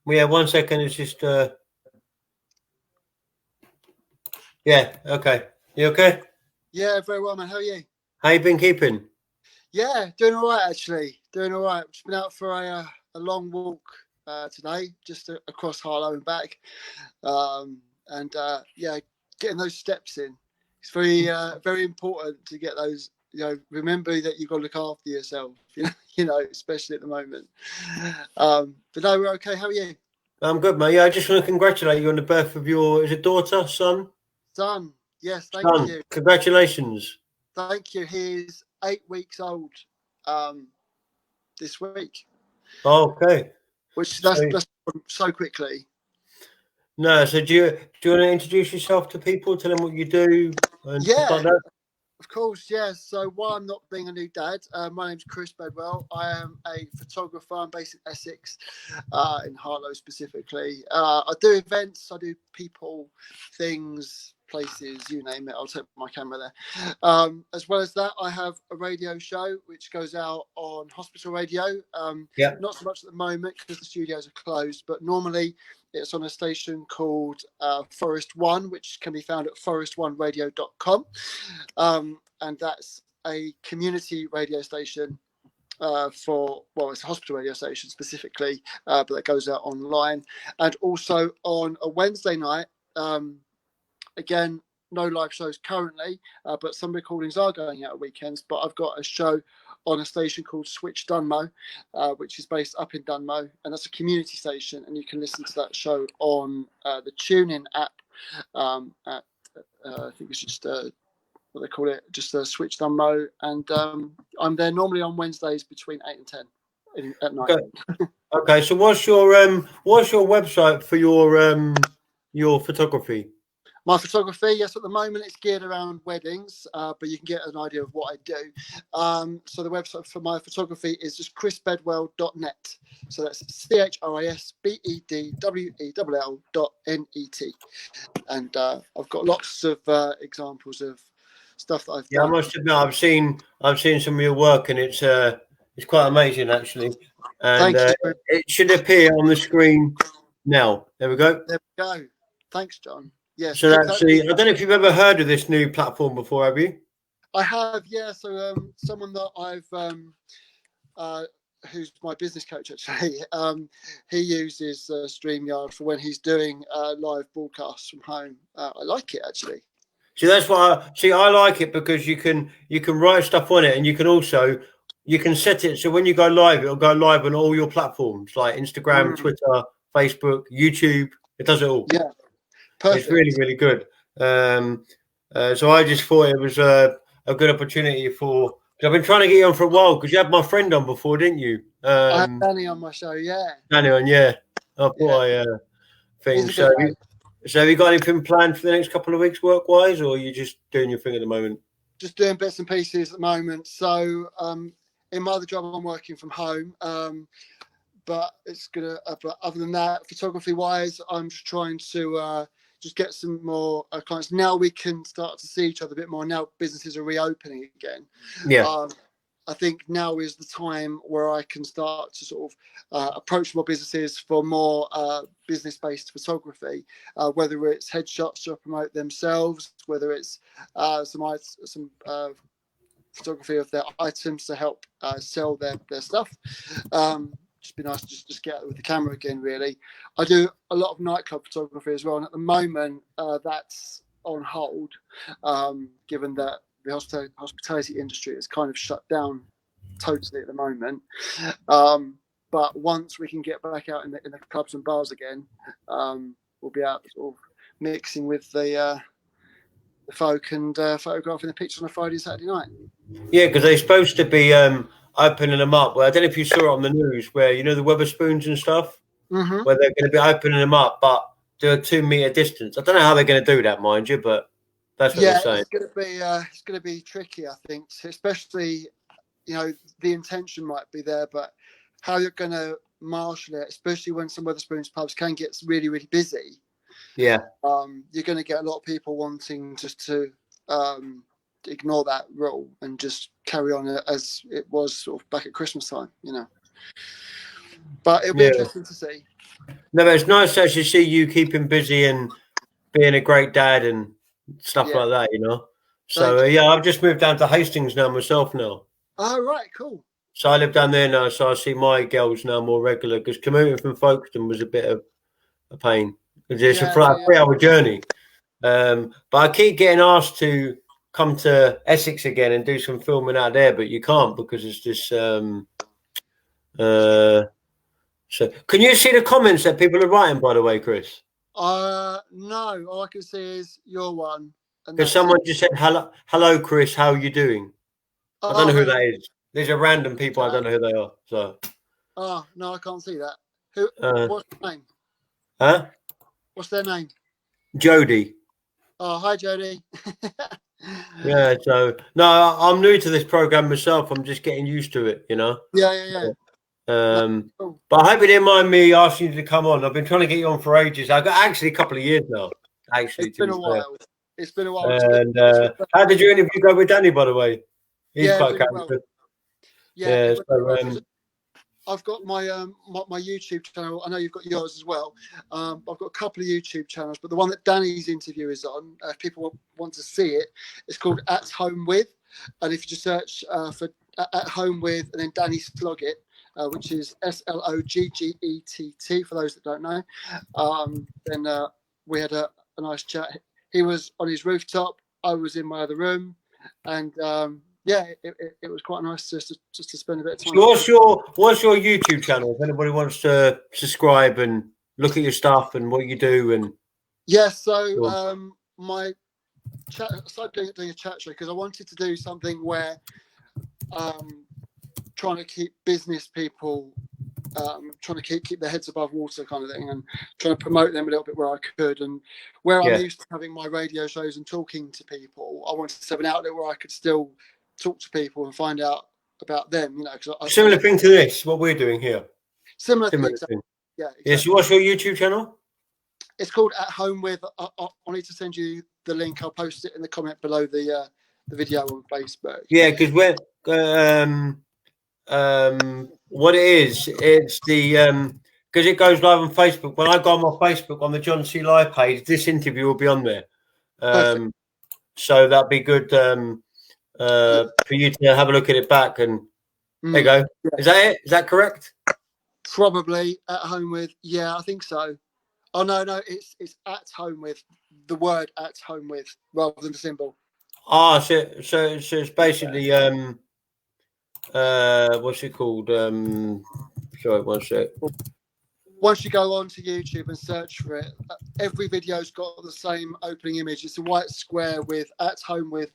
Yeah, 1 second. It's just yeah. Okay. You okay? Yeah, very well, man. How are you? How you been keeping? Yeah, doing all right, actually. Doing all right. Just been out for a long walk today, just across Harlow and back. Yeah, getting those steps in. It's very important to get those. Remember that you've got to look after yourself. Especially at the moment. But no, we're okay. How are you? I'm good, mate. Yeah, I just want to congratulate you on the birth of your, is it daughter, son? Son, yes, thank Son. you. Congratulations. Thank you. He's 8 weeks old this week. Okay. Which So, that's so quickly. no, so do you want to introduce yourself to people, tell them what you do and stuff like Yeah, that? of course, yeah. So while I'm not being a new dad, my name's Chris Bedwell. I am a photographer. I'm based in Essex, in Harlow specifically. I do events, I do people, things, places, you name it. I'll take my camera there. As well as that, I have a radio show which goes out on hospital radio. Yeah. Not so much at the moment because the studios are closed, but normally it's on a station called Forest One, which can be found at forestoneradio.com. And that's a community radio station it's a hospital radio station specifically, but that goes out online. And also on a Wednesday night, again, no live shows currently, but some recordings are going out at weekends. But I've got a show on a station called Switch Dunmo, which is based up in Dunmo, and that's a community station, and you can listen to that show on the TuneIn app. I think it's just what they call it, just a Switch Dunmo, and I'm there normally on Wednesdays between 8 and 10 at night. Okay. So what's your website for your photography? My photography, yes, at the moment it's geared around weddings, but you can get an idea of what I do. So the website for my photography is just chrisbedwell.net. So that's CHRISBEDWELL.net. And I've got lots of examples of stuff that I've Yeah, I done. must admit I've seen some of your work and it's quite amazing actually. And Thank you. it should appear on the screen now. There we go. There we go. Thanks, John. Yes, So that's I don't know if you've ever heard of this new platform before, have you? I have, yeah. So someone that I've who's my business coach actually, he uses StreamYard for when he's doing live broadcasts from home. I like it actually. See, that's what I like it because you can write stuff on it and you can set it so when you go live, it'll go live on all your platforms like Instagram, Twitter, Facebook, YouTube. It does it all. Yeah, perfect. It's really, really good. So I just thought it was a good opportunity for. I've been trying to get you on for a while because you had my friend on before, didn't you? I had Danny on my show, yeah. Danny on, yeah. I thought I think so. So have you got anything planned for the next couple of weeks work-wise, or are you just doing your thing at the moment? Just doing bits and pieces at the moment. So in my other job, I'm working from home. But it's gonna. But other than that, photography-wise, I'm just trying to just get some more clients. Now we can start to see each other a bit more. Now businesses are reopening again. Yeah. I think now is the time where I can start to sort of approach more businesses for more business-based photography, whether it's headshots to promote themselves, whether it's some photography of their items to help sell their stuff. Just be nice to just get out with the camera again, really. I do a lot of nightclub photography as well, and at the moment that's on hold, given that the hospitality industry is kind of shut down totally at the moment. But once we can get back out in the clubs and bars again, we'll be out sort of mixing with the folk and photographing the pictures on a Friday and Saturday night. Yeah, because they're supposed to be opening them up. Well, I don't know if you saw it on the news where the Wetherspoons and stuff, where they're going to be opening them up, but do a 2 meter distance. I don't know how they're going to do that, mind you, but that's what they're saying. It's going to be tricky, I think, especially the intention might be there, but how you're going to marshal it, especially when some Wetherspoons pubs can get really, really busy. Yeah. You're going to get a lot of people wanting just to ignore that rule and just carry on as it was sort of back at Christmas time, But it'll be interesting to see. No, but it's nice to actually see you keeping busy and being a great dad and stuff like that, you know. So yeah, I've just moved down to Hastings now myself now. Oh right, cool. So I live down there now, so I see my girls now more regular because commuting from Folkestone was a bit of a pain. It's a 3-hour journey. But I keep getting asked to come to Essex again and do some filming out there, but you can't because it's this. So can you see the comments that people are writing, by the way, Chris? No, all I can see is your one. Because someone just said, hello, Chris, how are you doing? I don't know who that is. These are random people. I don't know who they are. So. Oh, no, I can't see that. Who? What's their name? Huh? What's their name? Jody. Oh, hi, Jody. Yeah, so, no, I'm new to this program myself. I'm just getting used to it, you know? Yeah. But I hope you didn't mind me asking you to come on. I've been trying to get you on for ages. I got actually a couple of years now. Actually, it's been a while. It's been a while. And how did your interview go with Danny, by the way? He's quite well. Yeah. So, I've got my my YouTube channel. I know you've got yours as well. I've got a couple of YouTube channels, but the one that Danny's interview is on, if people want to see it, it's called At Home With. And if you just search for At Home With and then Danny Sloggett, which is Sloggett for those that don't know, then we had a nice chat. He was on his rooftop. I was in my other room, and it was quite nice just to spend a bit of time. So what's your YouTube channel? If anybody wants to subscribe and look at your stuff and what you do, and my chat. I started doing a chat show because I wanted to do something where trying to keep business people. Trying to keep their heads above water kind of thing, and trying to promote them a little bit where I could, and where I'm used to having my radio shows and talking to people, I wanted to have an outlet where I could still talk to people and find out about them, you know. Similar thing to this, what we're doing here. Similar thing. Yeah. Exactly. Yes. What's your YouTube channel? It's called At Home With. I need to send you the link. I'll post it in the comment below the video on Facebook. Yeah, because we're what it is, it's the because it goes live on Facebook. When I go on my Facebook on the John C. Live page, this interview will be on there. So that'd be good for you to have a look at it back. And there you go. Yeah. Is that it? Is that correct? Probably At Home With. Yeah, I think so. Oh no, it's At Home With, the word At Home With rather than the symbol. Ah, so it's basically what's it called? Sorry, one sec. Once you go on to YouTube and search for it, every video's got the same opening image. It's a white square with At Home With ...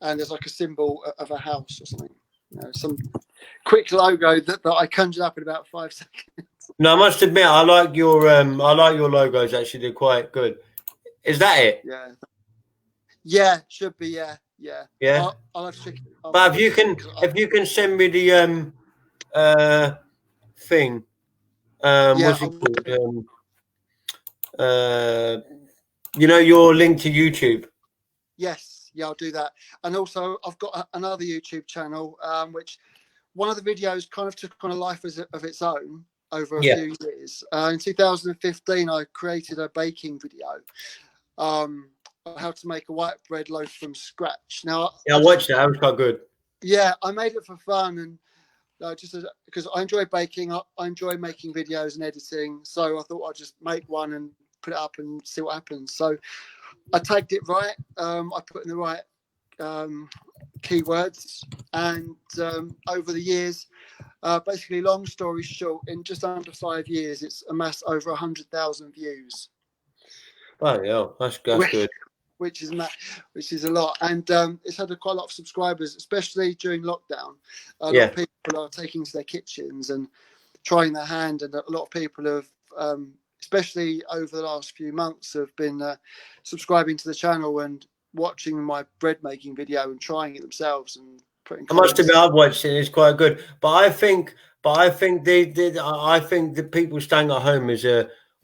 and there's like a symbol of a house or something. You know, some quick logo that I conjured up in about 5 seconds. No, I must admit, I like your logos. Actually, they're quite good. Is that it? Yeah, should be. Yeah. I'll have to check it. But if you can send me the thing, what's it called? You know, your link to YouTube. Yes, I'll do that. And also, I've got another YouTube channel, which one of the videos kind of took on a life of its own over a few years. In 2015, I created a baking video. How to make a white bread loaf from scratch. Now, I watched that. That was quite good. Yeah, I made it for fun and just because I enjoy baking. I enjoy making videos and editing. So I thought I'd just make one and put it up and see what happens. So I tagged it right. I put in the right keywords, and over the years, basically, long story short, in just under 5 years, it's amassed over 100,000 views. Oh yeah, that's good. Which is a lot, and it's had quite a lot of subscribers, especially during lockdown. A lot of people are taking to their kitchens and trying their hand, and a lot of people have, especially over the last few months, have been subscribing to the channel and watching my bread making video and trying it themselves and putting. I must admit, I've watched it. It's quite good, but I think the people staying at home is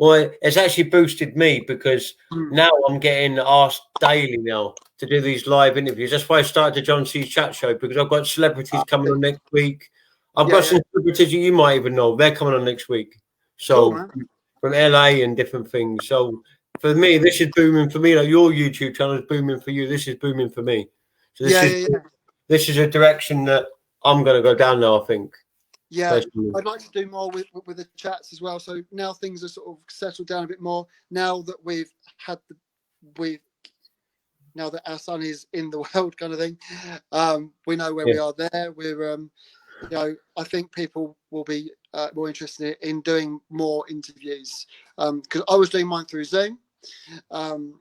it's actually boosted me because now I'm getting asked daily now to do these live interviews. That's why I started the John C's Chat Show, because I've got celebrities coming on next week. I've got some celebrities that you might even know. They're coming on next week. So cool, from LA and different things. So for me, this is booming for me. Like your YouTube channel is booming for you. This is booming for me. So this is a direction that I'm going to go down now, I think. Yeah, personally. I'd like to do more with the chats as well. So now things are sort of settled down a bit more. Now that now that our son is in the world, kind of thing, we know where we are there. We're, I think people will be more interested in doing more interviews because I was doing mine through Zoom. And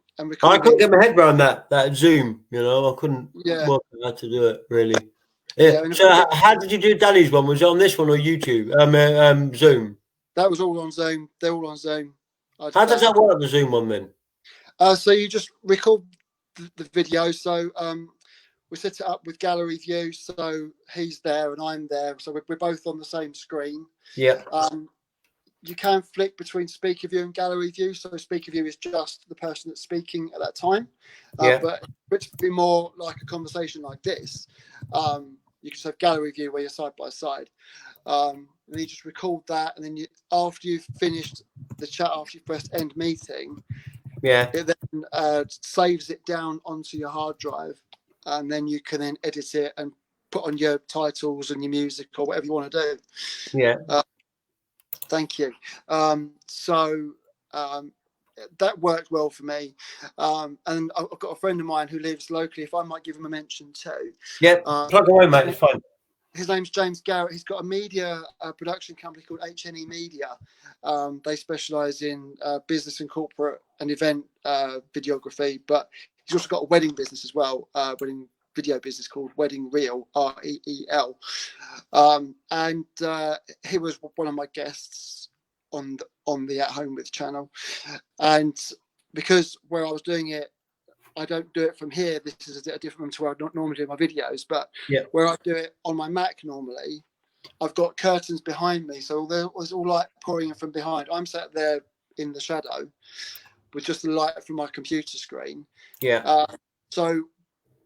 I couldn't get my head around that Zoom. I couldn't work out how to do it really. Yeah. So how did you do Danny's one? Was it on this one or YouTube? Zoom. That was all on Zoom. They're all on Zoom. How does that work, the Zoom one then? So you just record the video. So we set it up with gallery view. So he's there and I'm there. So we're both on the same screen. Yeah. You can flick between speaker view and gallery view. So speaker view is just the person that's speaking at that time. But which would be more like a conversation like this. You can have gallery view where you're side by side. And you just record that. And then after you've finished the chat, after you've pressed end meeting, it then saves it down onto your hard drive. And then you can then edit it and put on your titles and your music or whatever you want to do. Yeah. Thank you. That worked well for me. And I've got a friend of mine who lives locally. If I might give him a mention too. Yeah, plug away, mate. It's fine. His name's James Garrett. He's got a media production company called HNE Media. They specialise in business and corporate and event videography, but he's also got a wedding business as well, wedding video business called Wedding Reel, REEL. And he was one of my guests on the At Home With channel. And because where I was doing it, I don't do it from here. This is a different one to where I don't normally do my videos, but where I do it on my Mac normally, I've got curtains behind me. So there was all light pouring in from behind. I'm sat there in the shadow with just the light from my computer screen. Yeah. So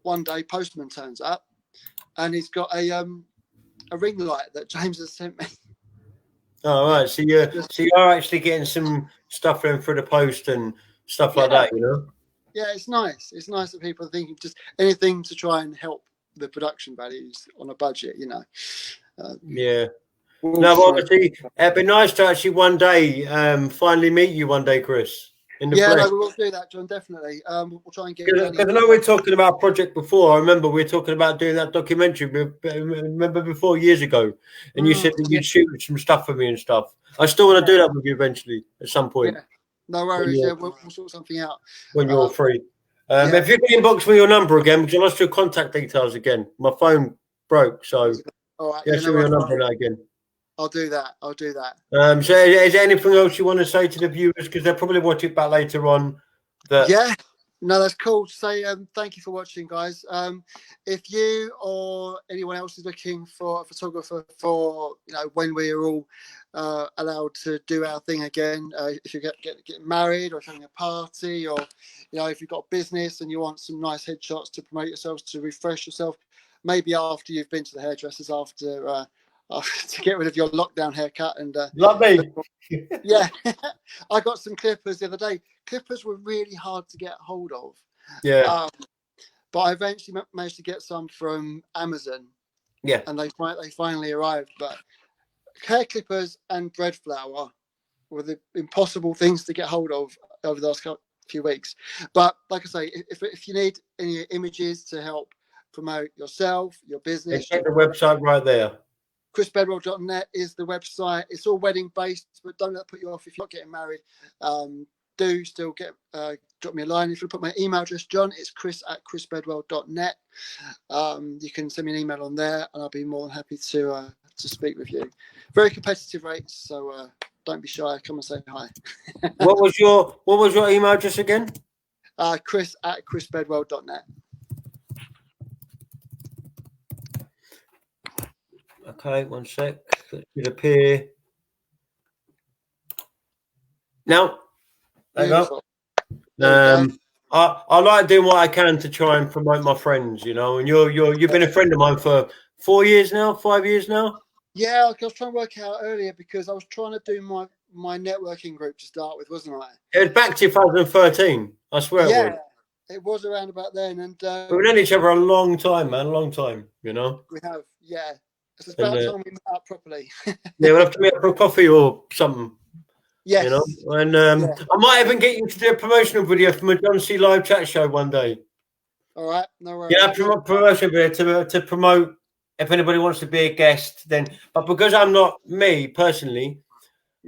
one day Postman turns up and he's got a ring light that James has sent me. Oh, right. So you're actually getting some stuff in through the post and stuff like that, Yeah, it's nice. It's nice that people are thinking just anything to try and help the production values on a budget, Yeah. No, obviously, it'd be nice to actually one day finally meet you one day, Chris. No, we will do that, John, definitely. We'll try and get because I know we were talking about a project before. I remember we were talking about doing that documentary. Remember before, years ago, and you said that you'd shoot some stuff for me and stuff. I still want to do that with you eventually at some point. Yeah. No worries. We'll sort something out when you're free. If you can inbox me your number again, because I lost your contact details again. My phone broke, so all right. Show me your number now again. I'll do that. So is there anything else you want to say to the viewers? Because they'll probably watch it back later on. No, that's cool. Say thank you for watching, guys. If you or anyone else is looking for a photographer for when we are all allowed to do our thing again, if you get married or if you're having a party, or if you've got a business and you want some nice headshots to promote yourselves, to refresh yourself, maybe after you've been to the hairdressers, after to get rid of your lockdown haircut and love me. Yeah. I got some clippers the other day. Clippers were really hard to get hold of. Yeah. But I eventually managed to get some from Amazon. Yeah. And they finally arrived. But hair clippers and bread flour were the impossible things to get hold of over the last few weeks. But like I say, if you need any images to help promote yourself, your business, check the website right there. chrisbedwell.net is the website. It's all wedding based, but don't let it put you off if you're not getting married. Do still drop me a line. If you put my email address, John, it's chris@chrisbedwell.net. You can send me an email on there and I'll be more than happy to speak with you. Very competitive rates, so don't be shy. Come and say hi. What was your email address again? chris@chrisbedwell.net. Okay, one sec. It should appear now. There you go. I like doing what I can to try and promote my friends, and you've been a friend of mine for 4 years now, 5 years now. Yeah, I was trying to work out earlier because I was trying to do my networking group to start with, wasn't I? It was back 2013. I swear Yeah, it was. it was around about then. And We've known each other a long time, man. A long time, you know? we have, yeah. It's about time we met up properly. Yeah, we'll have to meet up for a coffee or something. Yes. You know? And I might even get you to do a promotional video from a John C. Live chat show one day. All right, no worries. Yeah, promotion video to promote if anybody wants to be a guest, then. But because I'm not me personally,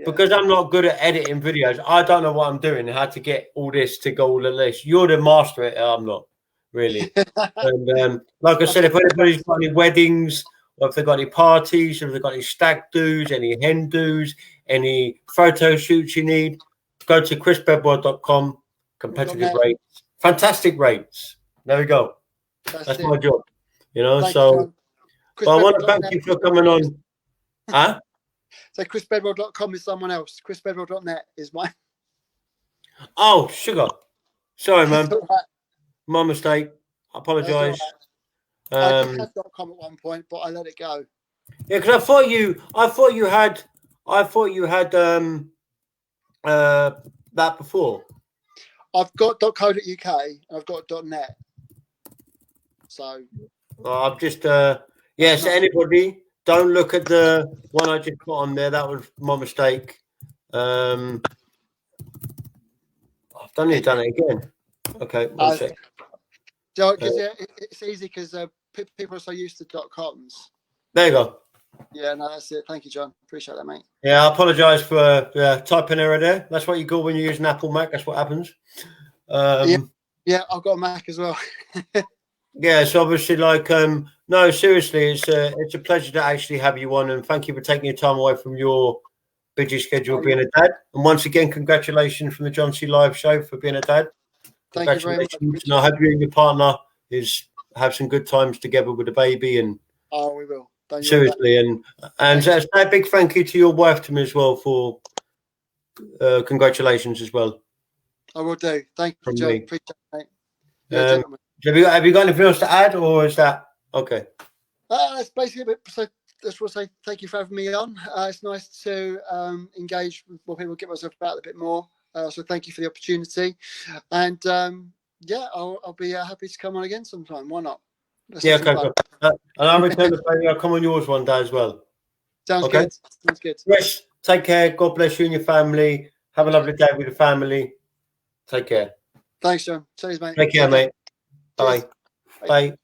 because I'm not good at editing videos, I don't know what I'm doing. How to get all this to go all the list. You're the master at it. I'm not really. And like I said, if anybody's got any weddings, or if they've got any parties, or if they've got any stag do's, any hen do's, any photo shoots you need, go to chrisbedwell.com. Competitive rates, fantastic rates. There we go. That's my job, you know. So I want to thank you for coming on. Huh? So chrisbedwell.com is someone else. chrisbedwell.net is mine. Oh, sugar. Sorry, man. My mistake. I apologise. I did have .com at one point, but I let it go. Yeah, because I thought you had that before. I've got .co.uk and I've got .net. So I've just yes. Anybody, don't look at the one I just put on there. That was my mistake. I've done it again. Okay, one sec. It's easy because people are so used to .coms. There you go. Yeah, no, that's it. Thank you, John. Appreciate that, mate. Yeah, I apologise for typing error there. That's what you call when you use an Apple Mac. That's what happens. Yeah, I've got a Mac as well. Yeah, so obviously, like, no, seriously, it's a pleasure to actually have you on, and thank you for taking your time away from your busy schedule being a dad. And once again, congratulations from the John C. Live show for being a dad. Congratulations, thank you very much. And I hope you and your partner have some good times together with the baby. And we will. Seriously, and say a big thank you to your wife to me as well for congratulations as well. I will do. Thank you, John. Appreciate it, mate. Have you got anything else to add, or is that okay? That's basically it. So just want to say thank you for having me on. It's nice to engage with more people, get myself out a bit more. So thank you for the opportunity, and I'll be happy to come on again sometime. Why not? Okay. And I'll return the favor. I'll come on yours one day as well. Sounds good. Sounds good. Yes. Take care. God bless you and your family. Have a lovely day with your family. Take care. Thanks, John. Cheers, mate. Take care, mate. Bye. Bye.